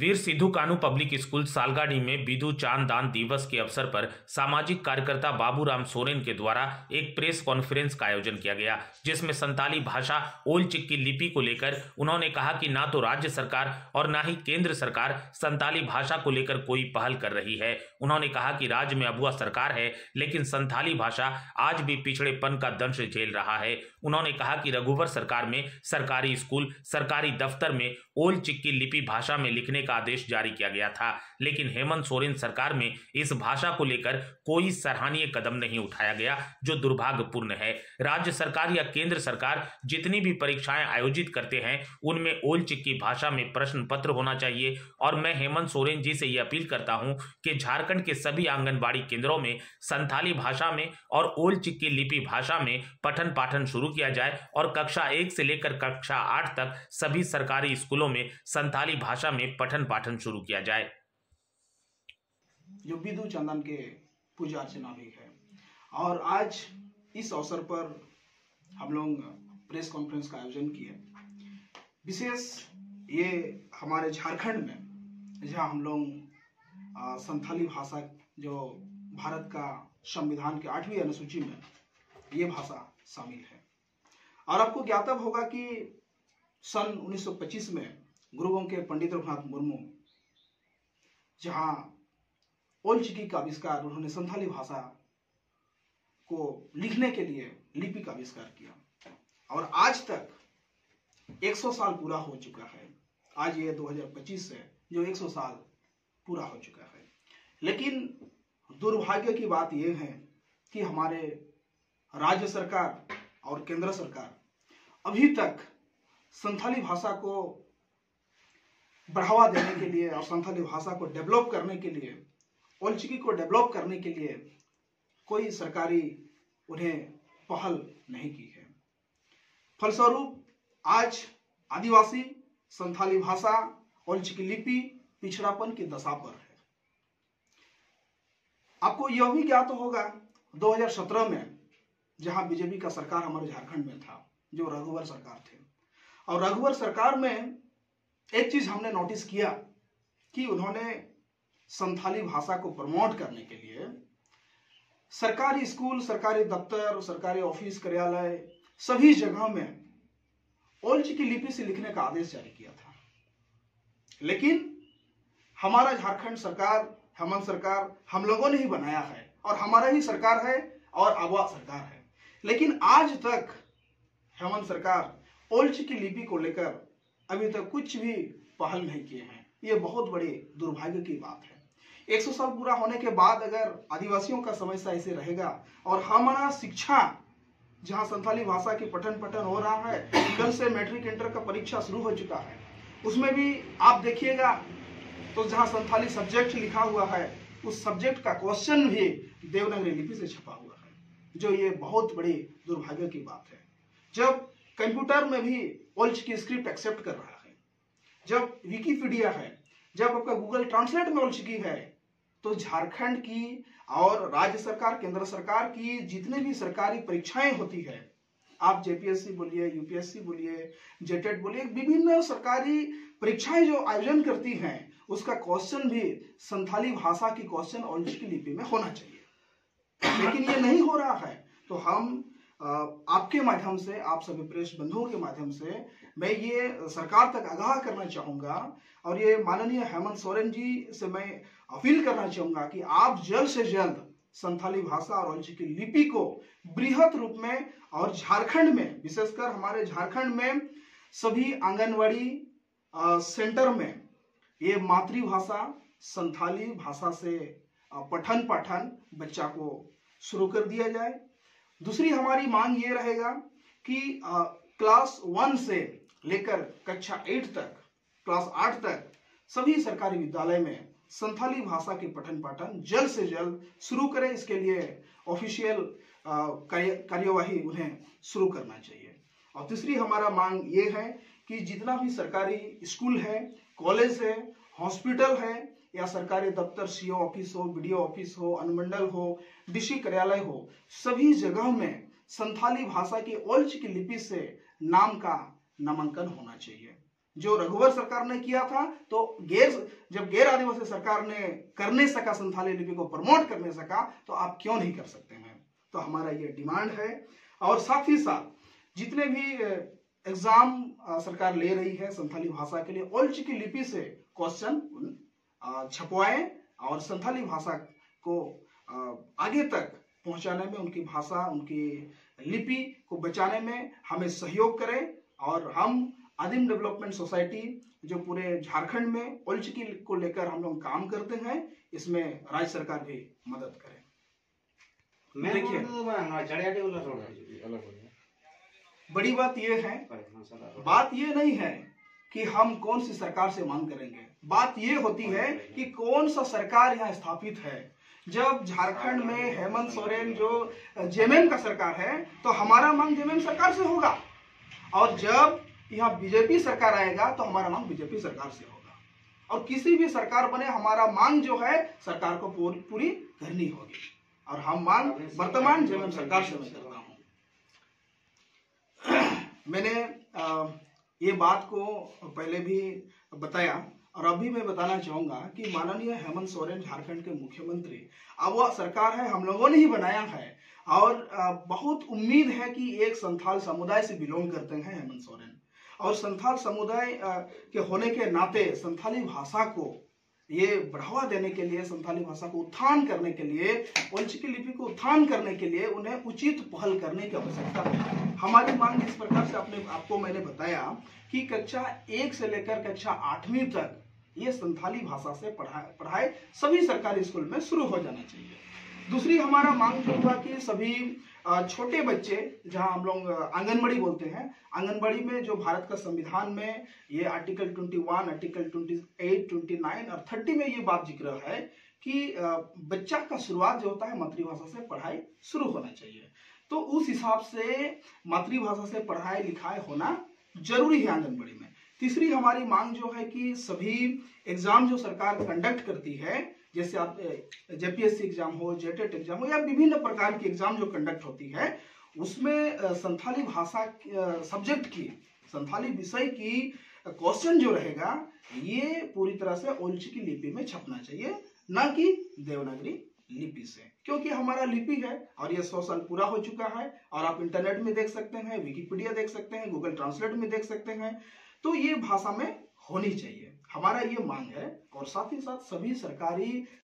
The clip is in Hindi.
वीर सिद्धू कानू पब्लिक स्कूल सालगाड़ी में विधु चांद दान दिवस के अवसर पर सामाजिक कार्यकर्ता बाबूराम सोरेन के द्वारा एक प्रेस कॉन्फ्रेंस का आयोजन किया गया, जिसमें संताली भाषा ओल चिकी लिपि को लेकर उन्होंने कहा कि ना तो राज्य सरकार और ना ही केंद्र सरकार संताली भाषा को लेकर कोई पहल कर रही है। उन्होंने कहा कि राज्य में अबुआ सरकार है, लेकिन संताली भाषा आज भी पिछड़ेपन का दंश झेल रहा है। उन्होंने कहा कि रघुवर सरकार में सरकारी स्कूल, सरकारी दफ्तर में ओल चिकी लिपि भाषा में लिखने का आदेश जारी किया गया था, लेकिन हेमंत सोरेन सरकार में इस भाषा को लेकर कोई सराहनीय कदम नहीं उठाया गया, जो दुर्भाग्यपूर्ण है। राज्य सरकार या केंद्र सरकार जितनी भी परीक्षाएं आयोजित करते हैं उनमें ओल चिकी भाषा में प्रश्न पत्र होना चाहिए। और मैं हेमंत सोरेन जी से यह अपील करता हूं कि झारखंड के सभी आंगनबाड़ी केंद्रों में संथाली भाषा में और ओल चिकी लिपि भाषा में पठन पाठन शुरू किया जाए और कक्षा 1 से लेकर कक्षा 8 तक सभी सरकारी स्कूलों में संथाली भाषा में पठन पाठन शुरू किया जाए। जो विधु चंदन के पूजा अर्चना भी है और आज इस अवसर पर हम लोग प्रेस कॉन्फ्रेंस का आयोजन किए। विशेष ये हमारे झारखंड में जहां हम लोग संथाली भाषा जो भारत का संविधान के 8वीं अनुसूची में ये भाषा शामिल है। और आपको ज्ञातव्य होगा कि सन 1925 में गुरुओं के पंडित रघुनाथ मुर्मू जहां ओल चिकी का आविष्कार उन्होंने संथाली भाषा को लिखने के लिए लिपि का आविष्कार किया और आज तक 100 साल पूरा हो चुका है। आज ये 2025 है जो 100 साल पूरा हो चुका है। लेकिन दुर्भाग्य की बात यह है कि हमारे राज्य सरकार और केंद्र सरकार अभी तक संथाली भाषा को बढ़ावा देने के लिए और संथाली भाषा को डेवलप करने के लिए, ओल चिकी को डेवलप करने के लिए कोई सरकारी उन्हें पहल नहीं की है। फलस्वरूप आज आदिवासी संथाली भाषा ओल चिकी लिपि पिछड़ापन की दशा पर है। आपको यह भी ज्ञात होगा 2017 में जहां बीजेपी का सरकार हमारे झारखंड में था, जो रघुवर सरकार थे, और रघुवर सरकार में एक चीज हमने नोटिस किया कि उन्होंने संथाली भाषा को प्रमोट करने के लिए सरकारी स्कूल, सरकारी दफ्तर, सरकारी ऑफिस, कार्यालय सभी जगह में ओल चिकी लिपि से लिखने का आदेश जारी किया था। लेकिन हमारा झारखंड सरकार, हेमंत सरकार हम लोगों ने ही बनाया है और हमारा ही सरकार है और अबुआ सरकार है। लेकिन आज तक हेमंत सरकार ओल चिकी लिपि को लेकर अभी तक कुछ भी पहल नहीं किए हैं। ये बहुत बड़ी दुर्भाग्य की बात है। 100 साल पूरा होने के बाद अगर आदिवासियों का समस्या ऐसे रहेगा और हमारा शिक्षा जहां संथाली भाषा की पठन हो रहा है, कल से मैट्रिक इंटर का परीक्षा शुरू हो चुका है, उसमें भी आप देखिएगा तो जहां संथाली सब्जेक्ट लिखा हुआ है उस सब्जेक्ट का क्वेश्चन भी देवनागरी लिपि से छपा हुआ है, जो ये बहुत बड़ी दुर्भाग्य की बात है। जब कंप्यूटर में भी ओल चिकी स्क्रिप्ट एक्सेप्ट कर रहा है, जब विकिपीडिया है, जब आपका गूगल ट्रांसलेट में ओल चिकी है, तो झारखंड की और राज्य सरकार, केंद्र सरकार की जितने भी सरकारी परीक्षाएं होती है, आप जेपीएससी बोलिए, यूपीएससी बोलिए, जेटेट बोलिए, विभिन्न सरकारी परीक्षाएं जो आयोजन करती हैं, उसका क्वेश्चन भी संथाली भाषा की क्वेश्चन ओल चिकी लिपि में होना चाहिए। लेकिन ये नहीं हो रहा है। तो हम आपके माध्यम से, आप सभी प्रेस बंधुओं के माध्यम से मैं ये सरकार तक आगाह करना चाहूंगा और ये माननीय हेमंत सोरेन जी से मैं अपील करना चाहूंगा कि आप जल्द से जल्द संथाली भाषा और ओल चिकी लिपि को बृहत रूप में और झारखंड में, विशेषकर हमारे झारखंड में सभी आंगनवाड़ी सेंटर में ये मातृभाषा संथाली भाषा से पठन पाठन बच्चा को शुरू कर दिया जाए। दूसरी हमारी मांग ये रहेगा कि क्लास 1 से लेकर कक्षा 8 तक, क्लास 8 तक सभी सरकारी विद्यालय में संथाली भाषा के पठन पाठन जल्द से जल्द शुरू करें। इसके लिए ऑफिशियल कार्यवाही उन्हें शुरू करना चाहिए। और तीसरी हमारा मांग ये है कि जितना भी सरकारी स्कूल है, कॉलेज है, हॉस्पिटल है या सरकारी दफ्तर, सीओ ऑफिस हो, बीडीओ ऑफिस हो, अनुमंडल हो, डीसी कार्यालय हो, सभी जगह में संथाली भाषा की ओल चिकी लिपि से नाम का नामांकन होना चाहिए। जो रघुवर सरकार ने किया था, तो जब गैर आदिवासी सरकार ने कर नहीं सका, संथाली लिपि को प्रमोट कर नहीं सका, तो आप क्यों नहीं कर सकते हैं। तो हमारा ये डिमांड है। और साथ ही साथ जितने भी एग्जाम सरकार ले रही है संथाली भाषा के लिए, ओल्ड चिकी लिपि से क्वेश्चन छपवाएं और संथाली भाषा को आगे तक पहुंचाने में, उनकी भाषा, उनकी लिपि को बचाने में हमें सहयोग करें। और हम आदिम डेवलपमेंट सोसाइटी जो पूरे झारखंड में ओल्ड चिकी को लेकर हम लोग काम करते हैं, इसमें राज्य सरकार भी मदद करे। देखिए, बड़ी बात यह है, बात ये नहीं है कि हम कौन सी सरकार से मांग करेंगे, बात ये होती है कि कौन सा सरकार यहाँ स्थापित है। जब झारखंड में हेमंत सोरेन जो जेएमएम का सरकार है, तो हमारा मांग जेएमएम सरकार से होगा, और जब यहाँ बीजेपी सरकार आएगा तो हमारा मांग बीजेपी सरकार से होगा। और किसी भी सरकार बने, हमारा मांग जो है सरकार को पूरी करनी होगी। और हम मांग वर्तमान जेएमएम सरकार से मैं करता हूँ। मैंने ये बात को पहले भी बताया और अभी मैं बताना चाहूंगा कि माननीय हेमंत सोरेन झारखंड के मुख्यमंत्री, अब वह सरकार है हम लोगों ने ही बनाया है, और बहुत उम्मीद है कि एक संथाल समुदाय से बिलोंग करते हैं हेमंत सोरेन, और संथाल समुदाय के होने के नाते संथाली भाषा को ये बढ़ावा देने के लिए, संथाली भाषा को उत्थान करने के लिए, ओल्ड चिकी लिपि को उत्थान करने के लिए उन्हें उचित पहल करने की आवश्यकता है। हमारी मांग इस प्रकार से आपको मैंने बताया कि कक्षा 1 से लेकर कक्षा 8वीं तक ये संथाली भाषा से पढ़ाई सभी सरकारी स्कूल में शुरू हो जाना चाहिए। दूसरी हमारा मांग जो हुआ कि सभी छोटे बच्चे, जहां हम लोग आंगनबाड़ी बोलते हैं, आंगनबाड़ी में जो भारत का संविधान में ये आर्टिकल 21, आर्टिकल 28, 29 और 30 में ये बात जिक्र है कि बच्चा का शुरुआत जो होता है मातृभाषा से पढ़ाई शुरू होना चाहिए। तो उस हिसाब से मातृभाषा से पढ़ाई लिखाई होना जरूरी है आंगनबाड़ी में। तीसरी हमारी मांग जो है कि सभी एग्जाम जो सरकार कंडक्ट करती है, जैसे आप जेपीएससी एग्जाम हो, जेटेट एग्जाम हो, या विभिन्न प्रकार की एग्जाम जो कंडक्ट होती है, उसमें संथाली भाषा सब्जेक्ट की, संथाली विषय की क्वेश्चन जो रहेगा, ये पूरी तरह से ओल्ड चिकी लिपि में छपना चाहिए, ना कि देवनागरी लिपि से, क्योंकि हमारा लिपि है और ये 100 साल पूरा हो चुका है। और आप इंटरनेट में देख सकते हैं, विकिपीडिया देख सकते हैं, गूगल ट्रांसलेट में देख सकते हैं। तो ये भाषा में होनी चाहिए, हमारा ये मांग है। और साथ ही साथ सभी सरकारी